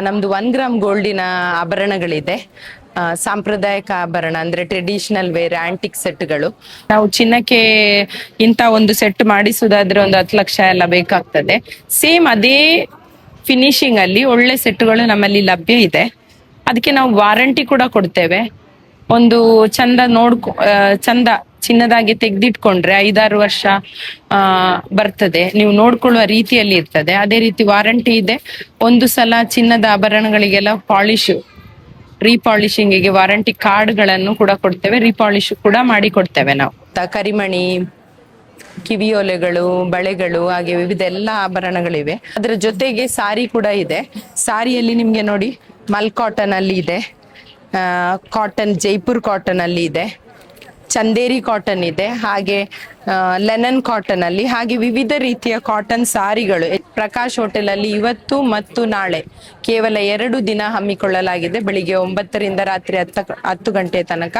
ನಮ್ದು 1 ಗ್ರಾಮ್ ಗೋಲ್ಡಿನ ಆಭರಣಗಳಿದೆ. ಸಾಂಪ್ರದಾಯಿಕ ಆಭರಣ ಅಂದ್ರೆ ಟ್ರೆಡಿಷನಲ್ ವೇರ್ ಆಂಟಿಕ್ ಸೆಟ್ಗಳು. ನಾವು ಚಿನ್ನಕ್ಕೆ ಇಂತ ಒಂದು ಸೆಟ್ ಮಾಡಿಸುವುದಾದ್ರೆ ಒಂದು 10 ಲಕ್ಷ ಎಲ್ಲ ಬೇಕಾಗ್ತದೆ. ಸೇಮ್ ಅದೇ ಫಿನಿಶಿಂಗ್ ಅಲ್ಲಿ ಒಳ್ಳೆ ಸೆಟ್ಗಳು ನಮ್ಮಲ್ಲಿ ಲಭ್ಯ ಇದೆ. ಅದಕ್ಕೆ ನಾವು ವಾರಂಟಿ ಕೂಡ ಕೊಡ್ತೇವೆ. ಒಂದು ಚಂದ ಚಿನ್ನದಾಗಿ ತೆಗ್ದಿಟ್ಕೊಂಡ್ರೆ 5-6 ವರ್ಷ ಬರ್ತದೆ. ನೀವು ನೋಡ್ಕೊಳ್ಳುವ ರೀತಿಯಲ್ಲಿ ಇರ್ತದೆ. ಅದೇ ರೀತಿ ವಾರಂಟಿ ಇದೆ. ಒಂದು ಸಲ ಚಿನ್ನದ ಆಭರಣಗಳಿಗೆಲ್ಲ ರೀಪಾಲಿಶಿಂಗಿಗೆ ವಾರಂಟಿ ಕಾರ್ಡ್ಗಳನ್ನು ಕೂಡ ಕೊಡ್ತೇವೆ. ರೀಪಾಲಿಶ್ ಕೂಡ ಮಾಡಿ ಕೊಡ್ತೇವೆ ನಾವು. ಕರಿಮಣಿ, ಕಿವಿಯೋಲೆಗಳು, ಬಳೆಗಳು, ಹಾಗೆ ವಿವಿಧ ಎಲ್ಲ ಆಭರಣಗಳಿವೆ. ಅದರ ಜೊತೆಗೆ ಸಾರಿ ಕೂಡ ಇದೆ. ಸಾರಿಯಲ್ಲಿ ನಿಮ್ಗೆ ನೋಡಿ ಮಲ್ ಕಾಟನ್ ಅಲ್ಲಿ ಇದೆ, ಕಾಟನ್ ಜೈಪುರ್ ಕಾಟನ್ ಅಲ್ಲಿ ಇದೆ, ಚಂದೇರಿ ಕಾಟನ್ ಇದೆ, ಹಾಗೆ ಲೆನನ್ ಕಾಟನ್ ಅಲ್ಲಿ, ಹಾಗೆ ವಿವಿಧ ರೀತಿಯ ಕಾಟನ್ ಸಾರಿಗಳು ಪ್ರಕಾಶ್ ಹೋಟೆಲ್ ಅಲ್ಲಿ ಇವತ್ತು ಮತ್ತು ನಾಳೆ ಕೇವಲ 2 ದಿನ ಹಮ್ಮಿಕೊಳ್ಳಲಾಗಿದೆ. ಬೆಳಿಗ್ಗೆ 9 ರಿಂದ ರಾತ್ರಿ 10 ಗಂಟೆ ತನಕ